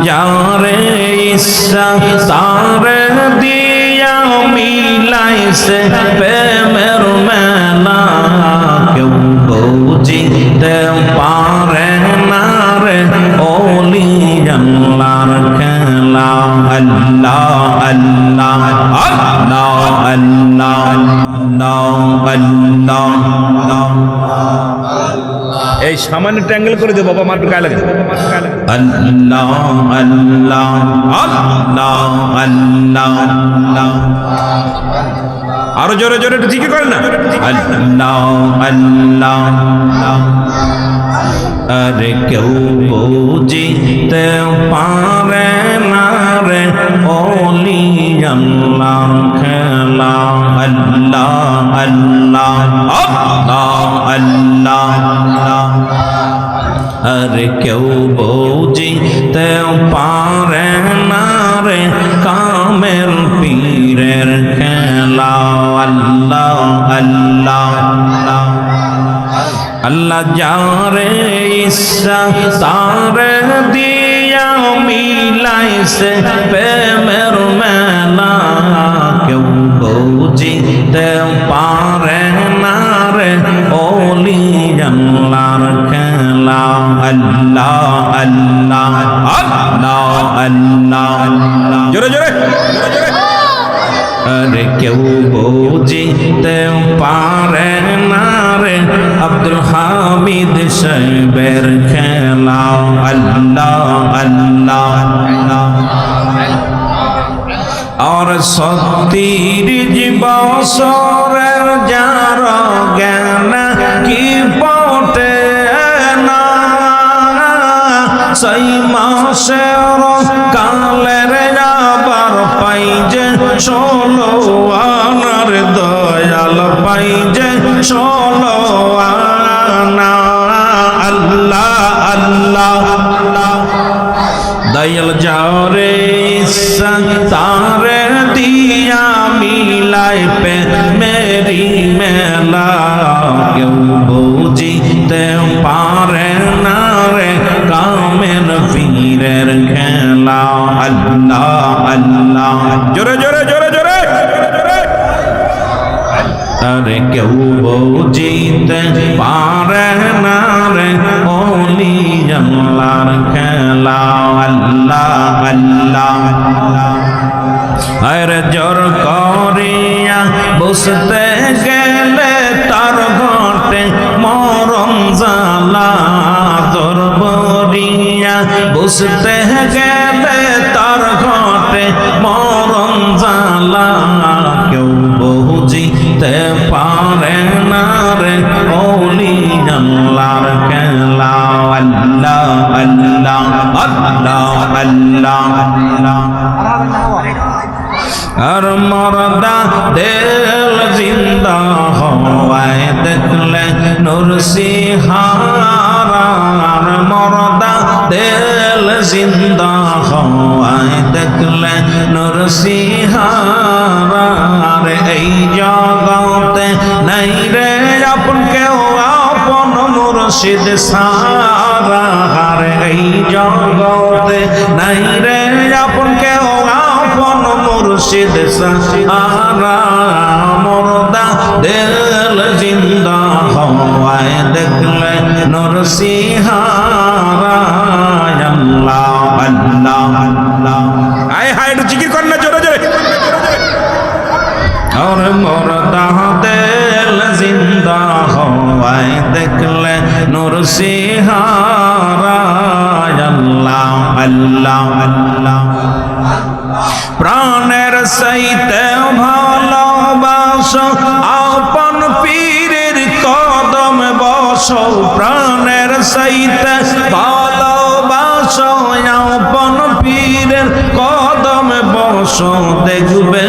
যারে ইচ্ছা তারে দিয়া মিলাইছে প্রেমের মেলা কেউ বুঝিতে পারে না রে ওলি আল্লাহর খেলা আল্লাহ আল্লাহ আল্লাহ আল্লাহ আল্লাহ আল্লাহ। এই সামান্য ট্যাঙ্গেল করে দে বাবা, মাত্র গায়ে লাগে আল্লাহ আল্লাহ আল্লাহ আল্লাহ। আরো জোরে জোরে একটু জিকির করেন না আল্লাহ আল্লাহ। আরে কেউ বুঝিতে পারে না রে ওলি আল্লাহর খেলা আল্লাহ আল্লাহ আল্লাহ আল্লাহ। আরে কেউ বুঝিতে পারে না রে কামের পীরের খেলা আল্লাহ আল্লাহ আল্লাহ। যারে ইচ্ছা তারে দিয়া মিলাইছে প্রেমের মেলা কেউ বুঝিতে পারে না রে ওলি আল্লাহর খেলা আল্লাহ আল্লাহ আল্লাহ আল্লাহ। জোরে জোরে। আরে কেউ বুঝিতে পারে না রে আব্দুল হামিদ সাহেবের খেলা আল্লাহ আল্লাহ। আর ৩৬ বছরের যার জ্ঞান কি পটে না, সেই মাসের কালের আবার পাই যে ১৬ আনার দয়াল পাই যে ১৬ আনা আল্লাহ আল্লাহ। দয়াল যারে ইচ্ছা তারে দিয়া মিলাই পে মেরি মেলা কেউ বুঝিতে পারে না রে কামের পীরের খেলা আল্লাহ আল্লাহ। জোরে জোরে জোরে জোরে। আরে কেউ বুঝিতে পারে না রে ওলি আল্লাহর খেলা আল্লাহ আল্লাহ। আরে জোর করিয়া বসতে গেলে তার ঘটে মরণ জ্বালা, তোর বরিয়া বসতে গেলে তার ঘটে মরণ জ্বালা কেউ বুঝিতে পারে না রে ওলি আল্লাহর খেলা আল্লাহ আল্লাহ আল্লাহ আল্লাহ। আর মরদা দিল জিন্দা হওয়ায় দেখলে নরসিংহারা, মরদা দিল জিন্দা হওয়ায় দেখলে নরসিংহারা। এই জগতে নাই রে আপন কেউ আপন মুর্শিদ সারা, এই জগতে নাই রে আপন কেউ আপন মুর্শিদ সারা। মরদা দিল জিন্দা হওয়ায় দেখলে নরসিংহারা আল্লাহ আল্লাহ আল্লাহ। আয় হায় একটু জিকির কর না জোরে জোরে। আর মরদা দিল জিন্দা হওয়ায় দেখলে নরসিংহারা আল্লাহ আল্লাহ আল্লাহ। প্রাণের সাইতে ভালোবাসো আপন পীরের কদম বসো, প্রাণের সাইতে ভালোবাসো আপন পীরের কদম বসো। দেখবে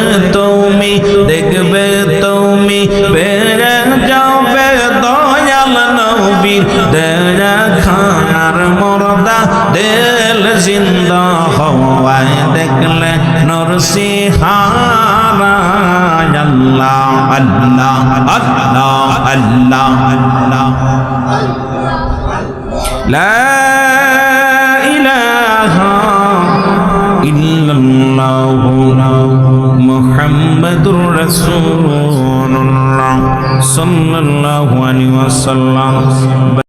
তুমি বেড়ে যাবে দয়াল নবীর দেখার। মরদা দিল জিন্দা হওয়ায় দেখলে নরসিংহারা আল্লাহ আল্লাহ আল্লাহ আল্লাহ আল্লাহ। লা ইলাহা মুহাম্মাদুর রাসূলুল্লাহ সাল্লাল্লাহু আলাইহি ওয়াসাল্লাম।